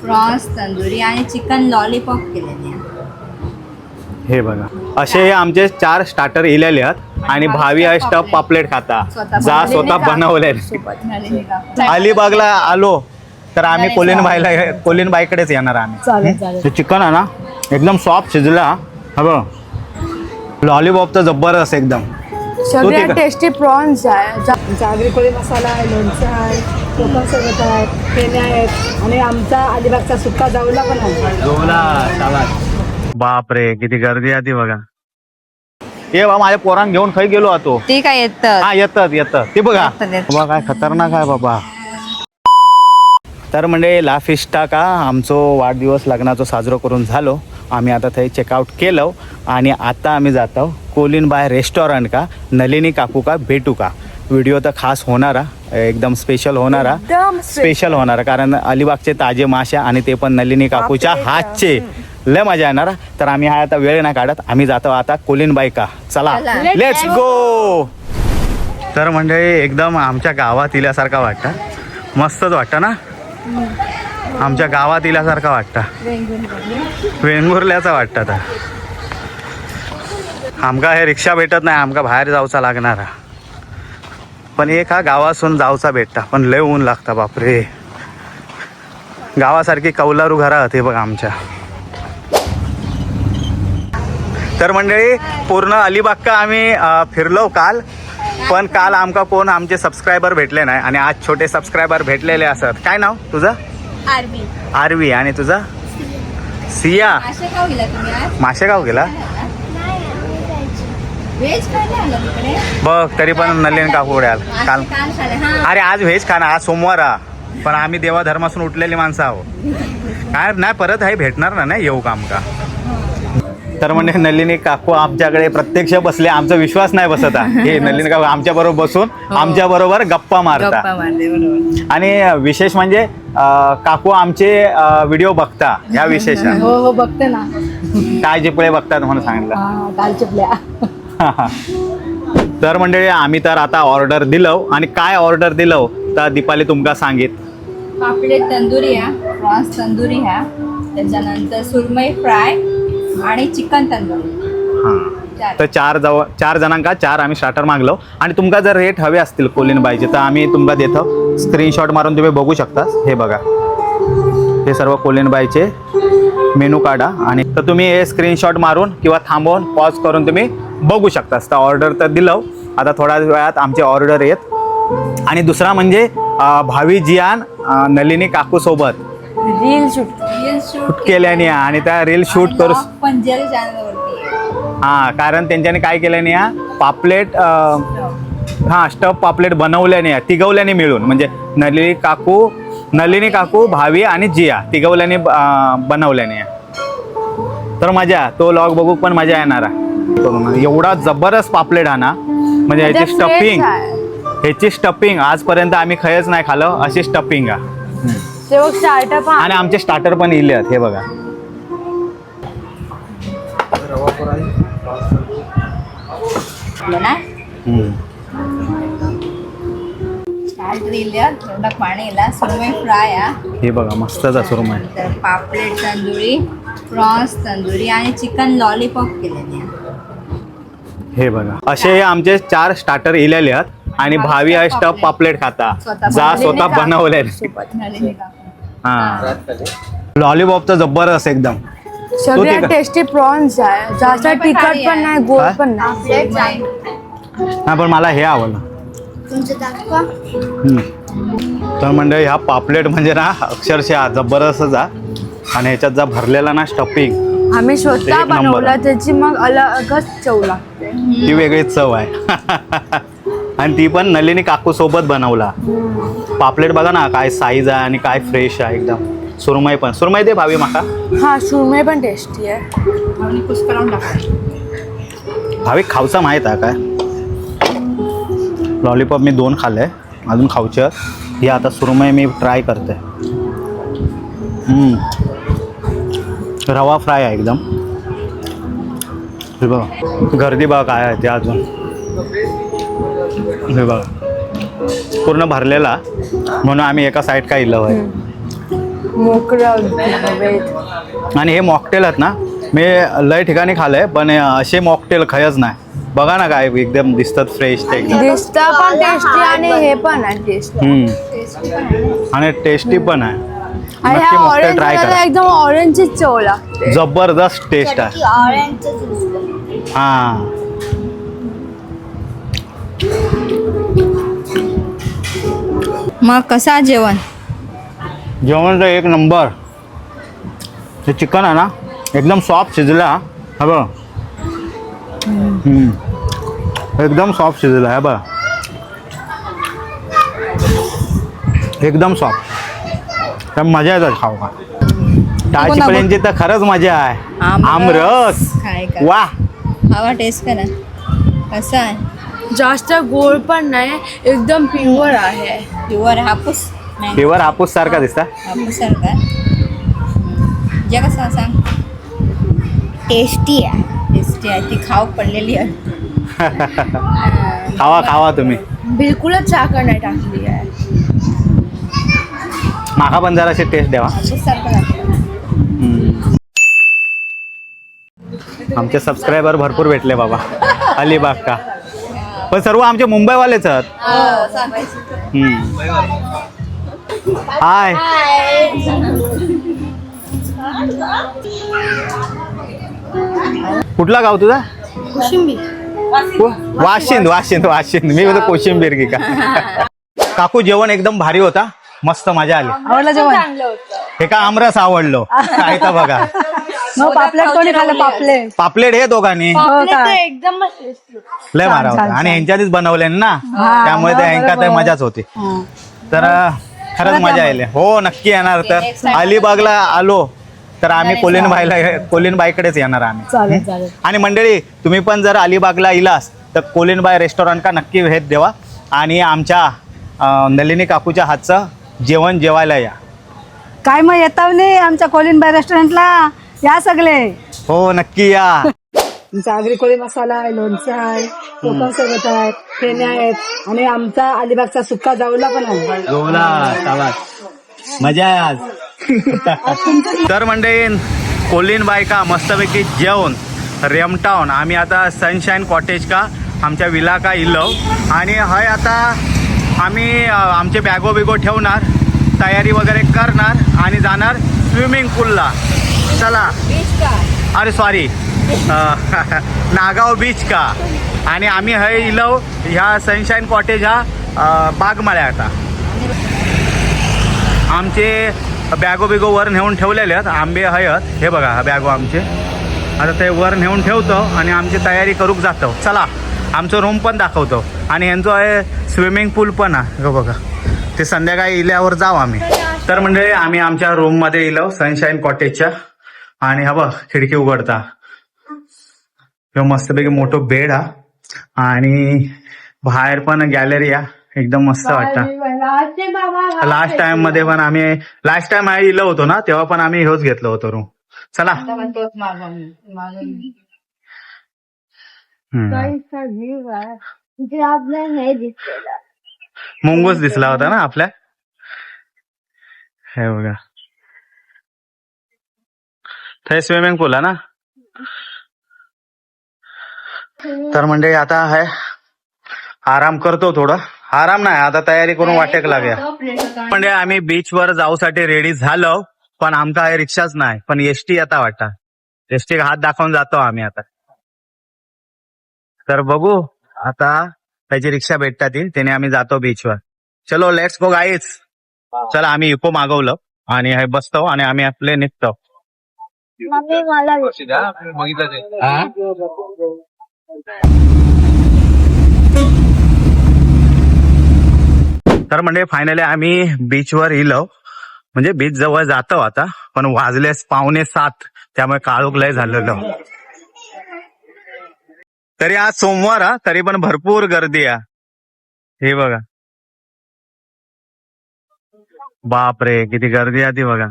Prawns tandoori आणि chicken lollipop केलेले आहे. हे बघा असे आमचे 4 स्टार्टर इलेले आहेत आणि भावी स्टफ पापलेट खाता जा स्वतः बनवले. अलिबागला आलो तर आम्ही कोलिनबाईकडेच येणार आम्ही. चिकन आहे ना एकदम सॉफ्ट शिजला. हा बघ लॉलीपॉप तर जबरदस्त एकदम. सगळ्यात टेस्टी प्रॉन्स आहे. जागरी कोळी मसाला आहे, लोणचं आहे, कोकण सरबत आहे, फेण्या आहेत आणि आमचा अलिबागचा सुक्का जाऊला पण आहे. बापरे किती गर्दी आहे ती बघा. ये बा माझ्या पोरांना घेऊन खाई गेलो होतो. ते काय येतं? हा येतात ते बघा. बाबा काय खतरनाक आहे बाबा. तर म्हणजे ला फिस्टा का आमचो वाढदिवस लग्नाचं साजरं करून झालो. आम्ही आता थंय चेकआउट केलं आणि आता आम्ही जातो कोलिनबाई रेस्टॉरंट का नलिनी काकू का भेटू का. व्हिडिओ तर खास होणारा एकदम स्पेशल होणारा कारण अलिबागचे ताजे मासे आणि ते पण नलिनी काकूच्या हातचे लय मजा येणार. तर आम्ही हा आता वेळ नाही काढत आम्ही जातो आता कोलिनबाई का. चला लेट्स गो. तर म्हणजे एकदम आमच्या गावात इल्यासारखा वाटतं. मस्तच वाटतं ना. आमच्या गावात इल्यासारखा वाटतं. वेंगुर्ल्याचा वाटतं. तर आमका हे रिक्षा भेटत नाही. आमका बाहेर जाऊचा लागणार. पण एक हा गावासून जाऊचा भेटता पण लय ऊन लागता बापरे. गावासारखी कौलारू घरा होते बघ आमच्या. तर मंडळी पूर्ण अलिबाग का आम्ही फिरलो काल. पण काल आमका कोण आमचे सबस्क्रायबर भेटले नाही आणि आज छोटे सबस्क्रायबर भेटलेले असत. काय नाव तुझं? आरवी. आणि तुझं? सिया. माशेगाव गेला बघ. तरी पण नलिनी काकू काल. अरे आज व्हेज खाना. आज सोमवार पण आम्ही देवा धर्मासून उठलेली माणसं आहो. काय नाही परत हे भेटणार ना नाही येऊ का आमका. तर म्हणजे नलिनी काकू आमच्याकडे प्रत्यक्ष बसले. आमचा विश्वास नाही बसत हे नलिनी काकू आमच्या बरोबर बसून आमच्या बरोबर गप्पा मारता. आणि विशेष म्हणजे काकू आमचे व्हिडिओ बघता. या विशेष हो बघते ना. काय चिपळे बघतात म्हणून सांगितलं. दाल चिपल्या. तर मंडळी आम्ही तर आता ऑर्डर दिलो आणि काय ऑर्डर दिलो तर दीपाली तुमका सांगित. पापलेट तंदुरी आहे, प्रॉन्स तंदुरी आहे, त्याच्यानंतर सुरमई फ्राय आणि चिकन तंदुरी. तर 4 जणांका 4 आम्ही स्टार्टर मागलो. आणि तुमका जर रेट हवे असतील कोलिनबाईचे तर आम्ही तुमका देतो. स्क्रीनशॉट मारून तुम्ही बघू शकता. हे बघा हे सर्व कोलिनबाईचे मेनू काढा आणि तर तुम्ही हे स्क्रीनशॉट मारून किंवा थांबवून पॉज करून तुम्ही बघू शकता. तर ऑर्डर तर दिलं. आता थोड्या वेळात आमचे ऑर्डर येत. आणि दुसरा म्हणजे भावी जियान नलिनी काकू सोबत रील शूट केल्याने आणि त्या रील शूट करू. हा कारण त्यांच्याने काय केल्याने पापलेट स्टफ पापलेट बनवल्याने तिघवल्याने मिळून म्हणजे नलिनी काकू भावी आणि जिया तिघवल्याने बनवल्याने. तर मजा तो लॉग बघू पण मजा येणार. एवढा जबरदस्त पापलेट हा ना. म्हणजे ह्याची स्टफिंग आजपर्यंत आम्ही खयच नाही खाल्लं. अशी स्टफिंग आणि आमचे स्टार्टर पण इले आहेत. हे बघा सुरमई फ्राय. हे बघा मस्तच सुरमई. पापलेट तंदुरी, प्रॉन्स तंदुरी आणि चिकन लॉलीपॉप केलेले आहे. हे बघा असे आमचे 4 स्टार्टर इलेले आहेत आणि भावी स्टफ पापलेट खाता जा स्वतः बनवले. हा लॉलीपॉप तर जबरदस्त एकदम. सगळ्यात टेस्टी प्रॉन्स आहे. जास्त तिखट पण नाही गोड पण नाही. हा पण मला हे आवडलं. तर म्हणजे ह्या पापलेट म्हणजे ना अक्षरशः जबरदस्तच आहे. आणि ह्याच्यात जा भरलेला ना स्टफिंग आम्ही स्वतः बनवला त्याची मग अलगच चव लागते. ती वेगळीच चव आहे. आणि ती पण नलिनी काकू सोबत बनवला. पापलेट बघा ना काय साईज आहे आणि काय फ्रेश आहे एकदम. सुरमई दे भावी माका. हा सुरमई पण टेस्टी आहे. भावी खाऊचा माहीत आहे काय. लॉलीपॉप मी 2 खाल्ले अजून खाऊचे. ही आता सुरमई मी ट्राय करते. रवा फ्राय आहे एकदम. हे बघा गर्दी बघा काय आहे ते अजून. हे बघा पूर्ण भरलेला म्हणून आम्ही एका साईड का इलं आहे. मोकळं हवेत. आणि हे मॉकटेल आहेत ना, मी लय ठिकाणी खाल्लंय पण असे मॉकटेल खायच नाही. बघा ना काय एकदम दिसतात फ्रेश ते एकदम. दिसतं पण टेस्टी आणि हे पण आहे टेस्टी. आणि टेस्टी पण आहे. आणि नक्की ह्या मॉकटेल ऑरेंज ट्राय करा. एकदम ऑरेंजची चव लागते. जबरदस्त टेस्ट आहे. हा मग कसा जेवण? जेवण तर एक नंबर. हे चिकन आहे ना एकदम सॉफ्ट शिजला हा बघ. एकदम सॉफ्ट शिजला आहे बघ. एकदम सॉफ्ट. तर मजा येतात खाऊ का. टाळ चिपळ्यांची तर खरंच मजा आहे. आमरस काय का वा. हवा टेस्ट करा कसा आहे. जास्त गोड पण नाही, एकदम प्युअर आहे. प्युअर हापूस नाही, प्युअर हापूस सारखा दिसता. हापूस सारखा. जे कसा सांग. टेस्टी आहे. टेस्टी आहे ती खाऊ पडलेली आहे. खावा खावा तुम्ही. बिलकुलच साखर नाही टाकली आहे. माका पण जराशी टेस्ट द्यावा. हापूस सारखा लागतो. आमचे सबस्क्रायबर भरपूर भेटले बाबा. अलिबाग का पण सर्व आमचे मुंबईवालेच आहेत. हाय. कुठला गाव तुझा? वाशिंद वाशिंद वाशिंद. मी होतो कोशिंबीर की का. काकू जेवण एकदम भारी होता. मस्त मजा आली. आवडलं जेवण? हे का आमरस आवडलो काय तर बघा. मग पापलेट कोणी खाल्लं? पापलेट पापलेट हे दोघांनी एकदम लय मारा होता. आणि ह्यांच्यानीच बनवले ना त्यामुळे ते ह्यांका तर मजाच होती. तर खरंच मजा येईल. हो नक्की येणार. तर अलिबागला आलो तर आम्ही कोलिनबाईकडेच येणार आम्ही. चालेल चालेल. आणि मंडळी तुम्ही पण जर अलिबागला इलास तर कोलिनबाई रेस्टॉरंट का नक्की भेट देवा. आणि आमच्या नलिनी काकूच्या हातचं जेवण जेवायला या. काय मग येताव नाही आमच्या कोलिनबाई रेस्टॉरंटला या सगळे. हो नक्की या. आमचा आगरी कोळी मसाला आहे, लोणचं आहे, कोकण सरबत आहे, फेण्या आहेत आणि आमचा अलिबागचा सुक्का जाऊला पण आहे. मजा आहे आज. तर मंडळी कोलिनबाई का मस्तपैकी जेवण रेमटाऊन. आम्ही आता सनशाईन कॉटेज का आमच्या विला का इलो. आणि हय आता आम्ही आमचे बॅगो बिगो ठेवणार, तयारी वगैरे करणार आणि जाणार स्विमिंग पूलला. चला. अरे सॉरी नागाव बीच का. आणि आम्ही हय इलो ह्या सनशाईन कॉटेज हा बागमाळ्या. आता आमचे बॅगो बिगो वर नेऊन ठेवलेले आहेत. आंबे हयत हे बघा बॅगो आमचे. आता ते वर नेऊन ठेवतो आणि आमची तयारी करूक जातो. चला आमचं रूम पण दाखवतो आणि ह्यांचं आहे स्विमिंग पूल पण आहे बघा. ते संध्याकाळी इल्यावर जाऊ आम्ही. तर म्हणजे आम्ही आमच्या रूममध्ये इलो सनशाईन कॉटेजच्या. आणि हा बघ खिडकी उघडता मस्तपैकी मोठं बेड हा. आणि बाहेर पण गॅलरी आहे एकदम मस्त वाटतं. लास्ट टाइम इलो होतो ना तेव्हा पण आम्ही हेच घेतलं होतं रूम. चला. मुंगूस दिसला होता ना आपल्या. हे बघा ते स्विमिंग पूल आहे ना. तर म्हणजे आता आहे आराम करतो. थोडं आराम नाही आता तयारी करून वाटेक लागेल. म्हणजे आम्ही बीचवर जाऊसाठी रेडी झालो पण आमचा रिक्षाच नाही. पण एसटी आता वाटतं एसटी हात दाखवून जातो आम्ही आता. तर बघू आता त्याची रिक्षा भेटतात त्याने आम्ही जातो बीचवर. चलो लेट्स गो गाईज. चला आम्ही इको मागवलं आणि हे बसतो आणि आम्ही आपले निघतो. तर म्हणजे फायनली आम्ही बीचवर इलो. म्हणजे बीच जवळ जातो आता. पण वाजले 6:45 त्यामुळे काळोख लय झालेलं. तरी आज सोमवार हा तरी पण भरपूर गर्दी आहे. हे बघा बापरे किती गर्दी आहे ती बघा.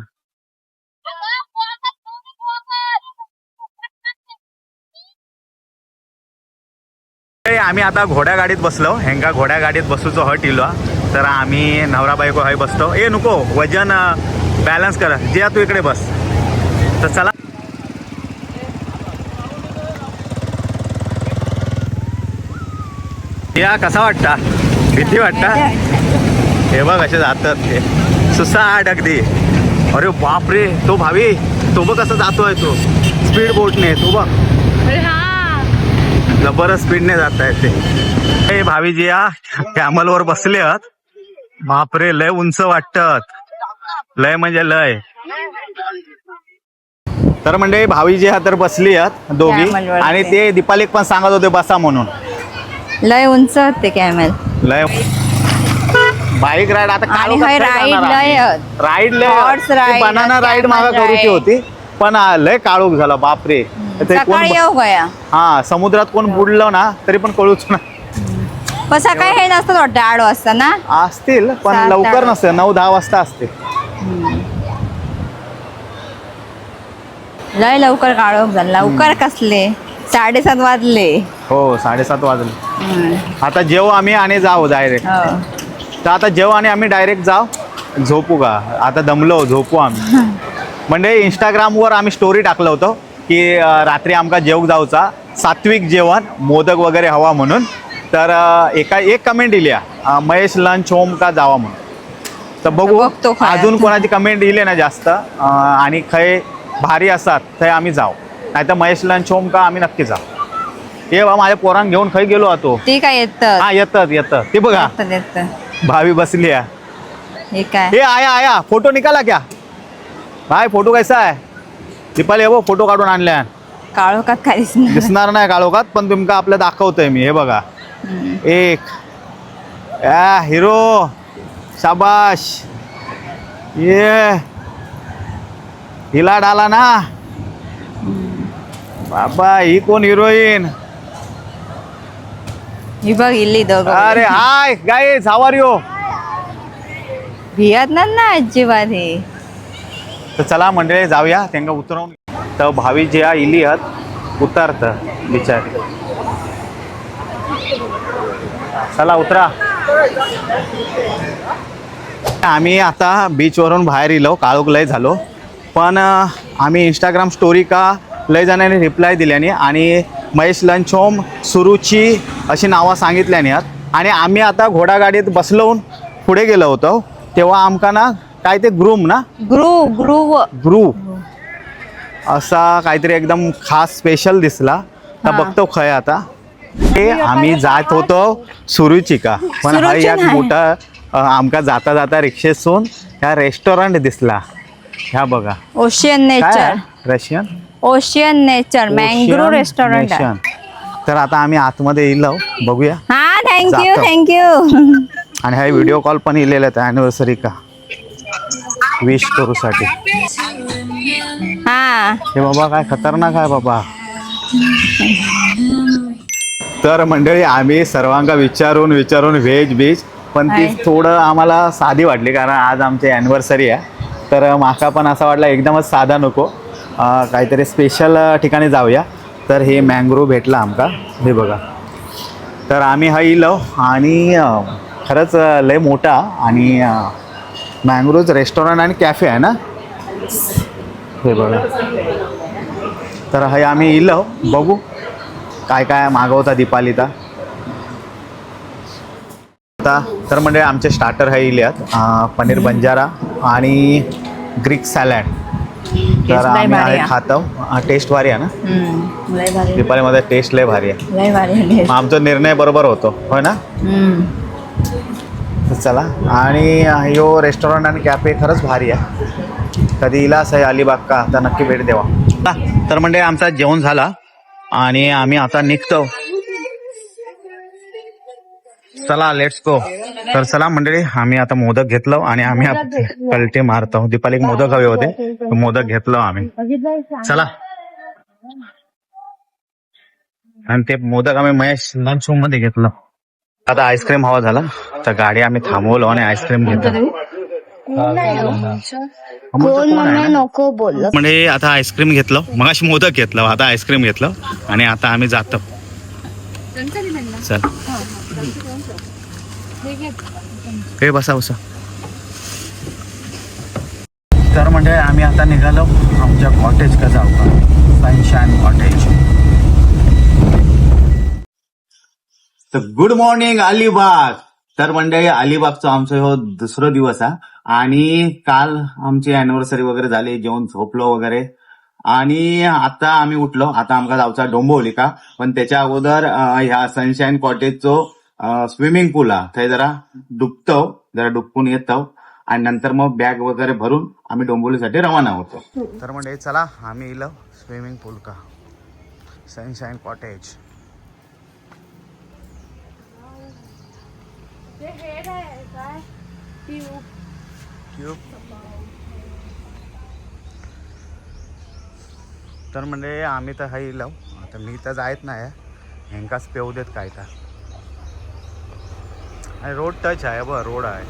आम्ही आता घोड्या गाडीत बसलो. ह्यांका घोड्या गाडीत बसूचो हट इलो. तर आम्ही नवरा बायको हय बसतो. नको वजन बॅलन्स करा. जिया तू इकडे बस. तर चला. या कसा वाटता? भीती वाटता? हे बघ असे जातात ते सुसाट अगदी. अरे बापरे, तो भावी तो बघ कसं जातोय तो स्पीड बोटने. तो बघ जबरदस्त स्पीडने जात आहेत ते. हे भावी जी या कॅमलवर बसले आहेत. बापरे, लय उंच वाटतात. लय म्हणजे लय. तर म्हणजे भावी जी तर बसली आहेत दोघी. कॅमलवर आणि ते दीपालिक पण सांगत होते बसा म्हणून. लय उंच ते कॅमेल. लय बाईक राईड आता आणि राईड लय Horse ride, बनाना राईड मागा camel करूची ride. होती पण लय काळोख झाला बापरे. ते कोण सकाळी येऊ गया. हा समुद्रात कोण बुडलं ना तरी पण कळूच ना. पण सकाळी हे नसतं वाटतं 8 वाजता ना. असतील पण 7-8 लवकर नसते. 9-10 वाजता असते. लय लवकर काळोख झाला. लवकर कसले 7:30 वाजले. हो 7:30 वाजले. हम्म. आता जेव आम्ही आणि जाऊ डायरेक्ट. हो. तर आता जेव आणि आम्ही डायरेक्ट जाऊ. झोपू का आता दमलो झोपू आम्ही. म्हणजे इंस्टाग्रामवर आम्ही स्टोरी टाकलं होतं की रात्री आमका जेवूक जाऊचा सात्विक जेवण मोदक वगैरे हवा म्हणून. तर एक कमेंट दिली महेश लंच होम का जावा म्हणून. तर बघू बघतो काय अजून आता. कोणाची कमेंट दिली ना जास्त आणि खय भारी असतात थंय आम्ही जाऊ. नाही तर महेश लंच होम का आम्ही नक्की जाऊ. हे बा माझ्या पोरांना घेऊन खय गेलो होतो. ती काय येतं. हा येतात ते बघा येतं. भावी बसली आहे. हे काय हे आया फोटो निकाला क्या भाई? फोटो कैसा आहे? दीपाली हो फोटो काढून आणल्या. काळोखात काय दिसणार. दिसणार नाही काळोखात पण तुमका आपल्या दाखवतोय मी. हे बघा एक हिरो शाबाश. ये हिला डाला ना बाबा. ही कोण हिरोईन? ही बघ इल्ली दोघं. अरे hi guys how are you? भियत ना अजिबात हे. तर चला मंडळी जाऊया त्यांना उतरवून. तर भावी जे इली आहेत उतरत बिचारी. चला उतरा. आम्ही आता बीचवरून बाहेर इलो. काळोख लय झालो पण आम्ही इंस्टाग्राम स्टोरी का लय जणांनी रिप्लाय दिल्याने आणि महेश लंच होम सुरुची अशी नावं सांगितल्याने आहेत. आणि आम्ही आता घोडागाडीत बसलोन पुढे गेलो होतो तेव्हा आमका ना काय ते ग्रूम ना ग्रू असा काहीतरी एकदम खास स्पेशल दिसला. तर बघतो खय आता. ते आम्ही जात होतो सुरुची का पण हा एक मोठा आमका जाता जाता रिक्षेसून ह्या रेस्टॉरंट दिसला. ह्या बघा ocean nature. Russian ocean nature mangrove restaurant. तर आता आम्ही आतमध्ये येलो बघूया. हा जातो. थँक्यू. आणि हा व्हिडिओ कॉल पण इलेला आहे अॅनिव्हर्सरी का विश करूसाठी. हा हे बाबा काय खतरनाक आहे बाबा. तर मंडळी आम्ही सर्वांना विचारून व्हेज बीच पण ती थोडं आम्हाला साधी वाटली कारण आज आमची अॅनिव्हर्सरी आहे. तर माका पण असं वाटलं एकदमच साधा नको काहीतरी स्पेशल ठिकाणी जाऊया. तर हे मँग्रो भेटला आमका. हे बघा. तर आम्ही हा इलो आणि खरंच लय मोठा आणि मँग्रोज रेस्टॉरंट आणि कॅफे आहे ना. हे बघा. तर हे आम्ही इलो बघू काय काय मागवता दीपालीता. तर म्हणजे आमचे स्टार्टर हे इले आहेत पनीर बंजारा आणि ग्रीक सॅलड. तर आम्ही आहे खातो. टेस्ट भारी आहे ना दीपालीमध्ये. टेस्ट लय भारी आहे. आमचा निर्णय बरोबर होतो होय ना. चला. आणि यो रेस्टॉरंट आणि कॅफे खरंच भारी आहे. कधी इलास आहे अलिबाग का आता नक्की भेट देवा. तर म्हणजे आमचा जेवण झाला आणि आम्ही आता निघतो. चला लेट्स गो. तर चला मंडळी आम्ही आता मोदक घेतलो आणि आम्ही कलटे मारतो. दीपाली मोदक हवे होते मोदक घेतलो आम्ही. चला. आणि ते मोदक आम्ही महेश लंच होम मध्ये घेतलं. आता आईस्क्रीम हवा झाला तर गाडी आम्ही थांबवलो आणि आईस्क्रीम घेतलं. नको बोल. म्हणजे आता आईस्क्रीम घेतलं मगाशी मोदक घेतलं आता आईस्क्रीम घेतलं आणि आता आम्ही जातो. चल हे बसा. तर म्हणजे आम्ही आता निघालो आमच्या कॉटेज का जाऊ का, सनशाईन कॉटेज. तर गुड मॉर्निंग अलिबाग. तर म्हणजे अलिबागचा आमचा हो दुसरा दिवस आहे आणि काल आमची अॅनिव्हर्सरी वगैरे झाली, जेवण झोपलो वगैरे आणि आता आम्ही उठलो. आता आमका जाऊचा डोंबिवलिका, पण त्याच्या अगोदर ह्या सनशाईन कॉटेजचो स्विमिंग पूल आहे, थंय जरा डुबकून येतो आणि नंतर मग बॅग वगैरे भरून आम्ही डोंबिवलीसाठी रवाना होतो. तर म्हणजे चला आम्ही इलो स्विमिंग पूल का सनशाईन कॉटेज. तर म्हणजे आम्ही तर हाय इलो. आता मी तर जायत नाही, हेंकाच पेऊ देत काय तर. आणि रोड टच आहे बरं, रोड आहे,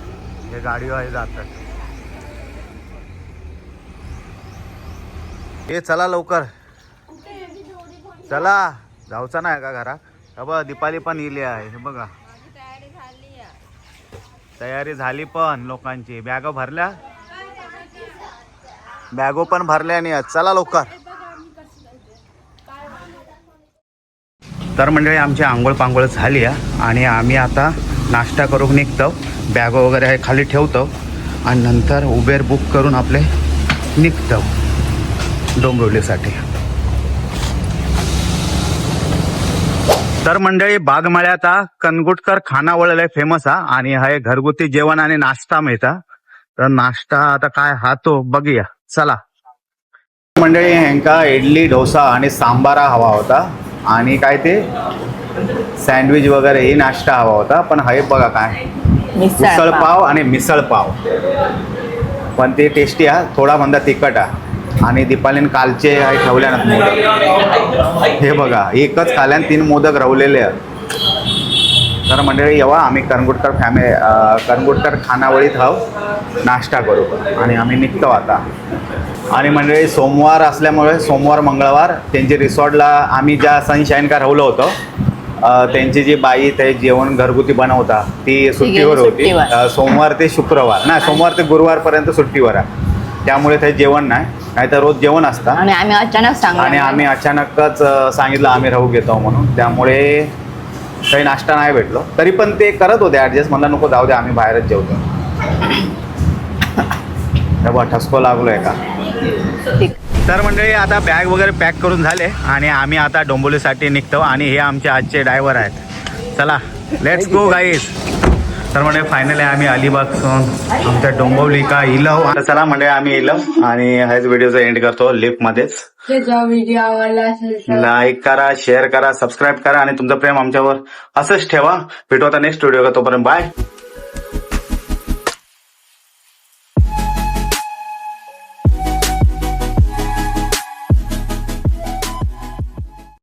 हे गाडी आहे जातात. हे चला लवकर चला, जाऊचा नाही का घरात. हे बघ दीपाली पण इली आहे, हे बघा तयारी झाली पण लोकांची. बॅग भरल्या, बॅगो पण भरल्या आणि चला लवकर. तर म्हणजे आमची आंघोळ पांघोळ झाली आहे आणि आम्ही आता नाश्ता करून निघतो. बॅग वगैरे हे खाली ठेवतो आणि नंतर उबेर बुक करून आपले निघतो डोंबिवलीसाठी. तर मंडळी बागमाळ्याचा कनगुटकर खानावळ फेमस आहे आणि हे घरगुती जेवण आणि नाश्ता मिळता. तर नाश्ता आता काय हा तो बघूया चला. मंडळी ह्यांका इडली डोसा आणि सांबारा हवा होता आणि काय ते सँडविच वगैरे ही नाश्ता हवा होता. पण हे बघा काय मिसळ पाव आणि मिसळ पाव, पण ते टेस्टी आहे, थोडा मंदा तिखट आहे. आणि दीपालीने कालचे ठेवल्यानं मोदक, हे बघा एकच खाल्यान 3 मोदक रवलेले आहेत. तर मंडळी येवा आम्ही कनगुटकर खानावळीत नाश्ता करू आणि आम्ही निघतो आता. आणि मंडळी सोमवार असल्यामुळे सोमवार मंगळवार त्यांची रिसॉर्टला आम्ही ज्या सनशाईन का राहिलो होतो, त्यांची जी बाई ते जेवण घरगुती बनवता ती सुट्टीवर होती. सोमवार ते शुक्रवार नाही, सोमवार ते गुरुवारपर्यंत सुट्टीवर आहे, त्यामुळे ते जेवण नाही तर रोज जेवण असतं. आणि आम्ही अचानकच सांगितलं आम्ही राहू घेतो म्हणून, त्यामुळे काही नाश्ता नाही भेटलो. तरी पण ते करत होते ॲडजस्ट, म्हणलं नको जाऊ दे आम्ही बाहेरच जेवतो. तेव्हा ठसको लागलोय का. तर मंडळी आता बॅग वगैरे पॅक करून झाले आणि आम्ही आता डोंबिवलीसाठी निघतो आणि हे आमचे आजचे ड्रायव्हर आहेत. चला लेट्स गो गाईज. तर म्हणजे फायनली आम्ही अलिबागपासून आमच्या डोंबिवलिका इलो. आता चला म्हणजे आम्ही इलो आणि हाच व्हिडिओचा एंड करतो लिफ्टमध्येच. व्हिडिओ आवडला असेल लाईक करा, शेअर करा, सबस्क्राईब करा आणि तुमचं प्रेम आमच्यावर असंच ठेवा. भेटू आता नेक्स्ट व्हिडिओ का, तोपर्यंत बाय.